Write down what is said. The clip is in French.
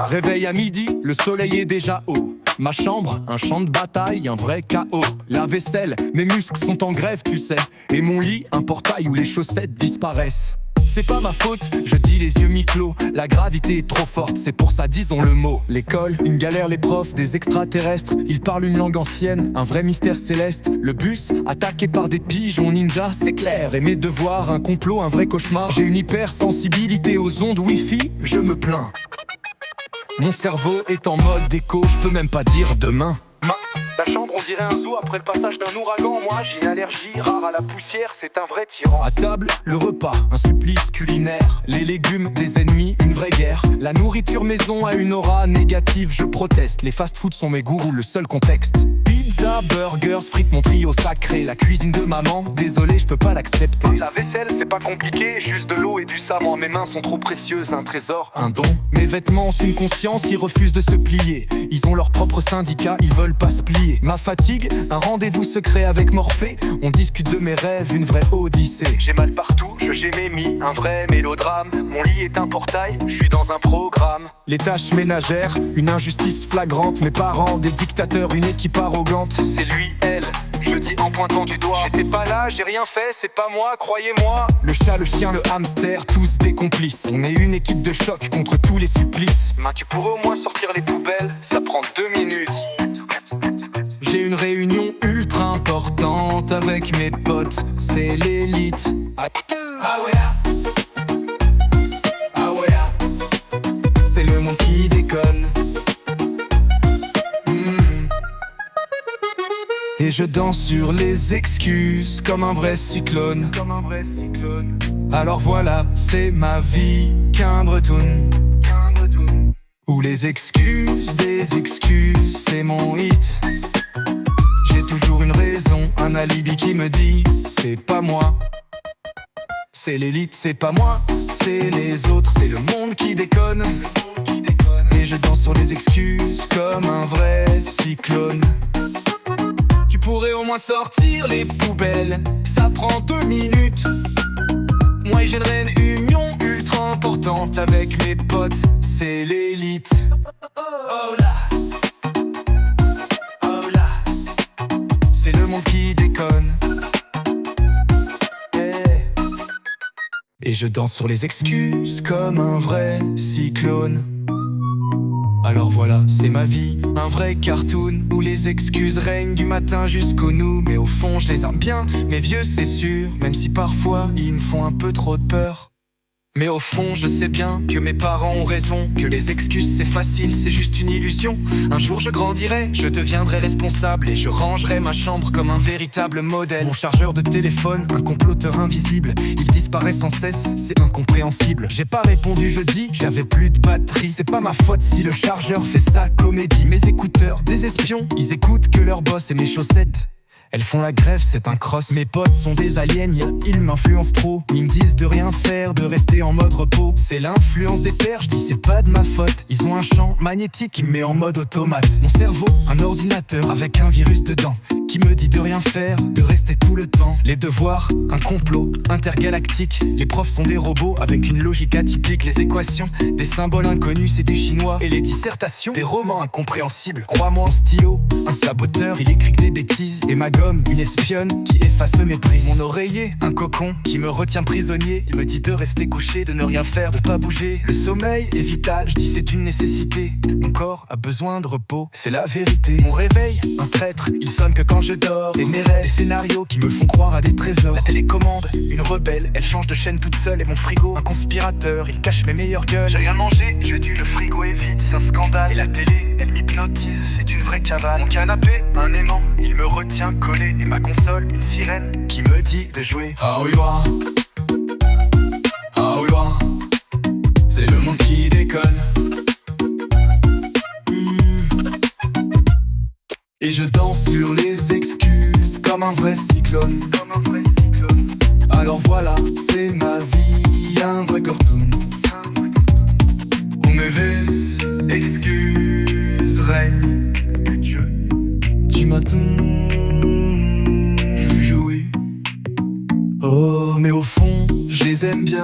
Réveil à midi, le soleil est déjà haut. Ma chambre, un champ de bataille, un vrai chaos. La vaisselle, mes muscles sont en grève, tu sais. Et mon lit, un portail où les chaussettes disparaissent. C'est pas ma faute, je dis les yeux mi-clos. La gravité est trop forte, c'est pour ça disons le mot. L'école, une galère, les profs, des extraterrestres. Ils parlent une langue ancienne, un vrai mystère céleste. Le bus, attaqué par des pigeons ninja, c'est clair. Et mes devoirs, un complot, un vrai cauchemar. J'ai une hypersensibilité aux ondes Wi-Fi, je me plains. Mon cerveau est en mode déco, je peux même pas dire demain. La chambre on dirait un zoo après le passage d'un ouragan. Moi j'ai une allergie rare à la poussière, c'est un vrai tyran. À table, le repas, un supplice culinaire. Les légumes, des ennemis, une vraie guerre. La nourriture maison a une aura négative, je proteste. Les fast-foods sont mes gourous, le seul contexte. Pizza, burgers, frites, mon trio sacré. La cuisine de maman, désolé, je peux pas l'accepter. La vaisselle c'est pas compliqué, juste de l'eau et du savon. Mes mains sont trop précieuses, un trésor, un don. Mes vêtements ont une conscience, ils refusent de se plier. Ils ont leur propre syndicat, ils veulent pas se plier. Ma fatigue, un rendez-vous secret avec Morphée. On discute de mes rêves, une vraie odyssée. J'ai mal partout, je gémmis, un vrai mélodrame. Mon lit est un portail, je suis dans un programme. Les tâches ménagères, une injustice flagrante. Mes parents, des dictateurs, une équipe arrogante. C'est lui, elle, je dis en pointant du doigt. J'étais pas là, j'ai rien fait, c'est pas moi, croyez-moi. Le chat, le chien, le hamster, tous des complices. On est une équipe de choc contre tous les supplices. Main, tu pourrais au moins sortir les poubelles, ça prend 2 minutes. J'ai une réunion ultra importante avec mes potes, c'est l'élite. Ah ouais, ah ouais, c'est le monde qui déconne. Et je danse sur les excuses comme un vrai cyclone. Alors voilà, c'est ma vie qu'un breton. Où les excuses des excuses, c'est mon hit. J'ai toujours une raison, un alibi qui me dit c'est pas moi. C'est l'élite, c'est pas moi, c'est les autres, c'est le monde qui déconne. Et je danse sur les excuses comme un vrai cyclone. Tu pourrais au moins sortir les poubelles, ça prend 2 minutes. Moi j'aimerais une union ultra importante avec mes potes, c'est l'élite. Oh là, oh là, c'est le monde qui déconne. Hey. Et je danse sur les excuses comme un vrai cyclone. Alors voilà, c'est ma vie, un vrai cartoon où les excuses règnent du matin jusqu'au nous. Mais au fond je les aime bien, mes vieux c'est sûr, même si parfois ils me font un peu trop de peur. Mais au fond je sais bien que mes parents ont raison, que les excuses c'est facile, c'est juste une illusion. Un jour je grandirai, je deviendrai responsable et je rangerai ma chambre comme un véritable modèle. Mon chargeur de téléphone, un comploteur invisible, il disparaît sans cesse, c'est incompréhensible. J'ai pas répondu jeudi, j'avais plus de batterie. C'est pas ma faute si le chargeur fait sa comédie. Mes écouteurs, des espions, ils écoutent que leur boss et mes chaussettes. Elles font la grève, c'est un cross. Mes potes sont des aliens, ils m'influencent trop. Ils me disent de rien faire, de rester en mode repos. C'est l'influence des pairs, je dis c'est pas de ma faute. Ils ont un champ magnétique qui me met en mode automate. Mon cerveau, un ordinateur avec un virus dedans, qui me dit de rien faire, de rester tout le temps. Les devoirs, un complot intergalactique. Les profs sont des robots avec une logique atypique. Les équations, des symboles inconnus, c'est du chinois. Et les dissertations, des romans incompréhensibles. Crois-moi en stylo, un saboteur, il écrit que des bêtises. Et ma gomme, une espionne qui efface mes prises. Mon oreiller, un cocon qui me retient prisonnier. Il me dit de rester couché, de ne rien faire, de pas bouger. Le sommeil est vital, je dis c'est une nécessité. Mon corps a besoin de repos, c'est la vérité. Mon réveil, un traître, il sonne que quand je dors. Et mes rêves, des scénarios qui me font croire à des trésors. La télécommande, une rebelle, elle change de chaîne toute seule. Et mon frigo, un conspirateur, il cache mes meilleures gueules. J'ai rien mangé, je tue, le frigo est vide, c'est un scandale. Et la télé, elle m'hypnotise, c'est une vraie cavale. Mon canapé, un aimant, il me retient collé. Et ma console, une sirène qui me dit de jouer. Ah oui, ouah. Ah oui, ouah. C'est le monde qui déconne. Et je danse sur les excuses comme un vrai cyclone. Alors voilà, c'est ma vie, un vrai cartoon. Où mes excuses règnent du matin. Oh, mais au fond, je les aime bien.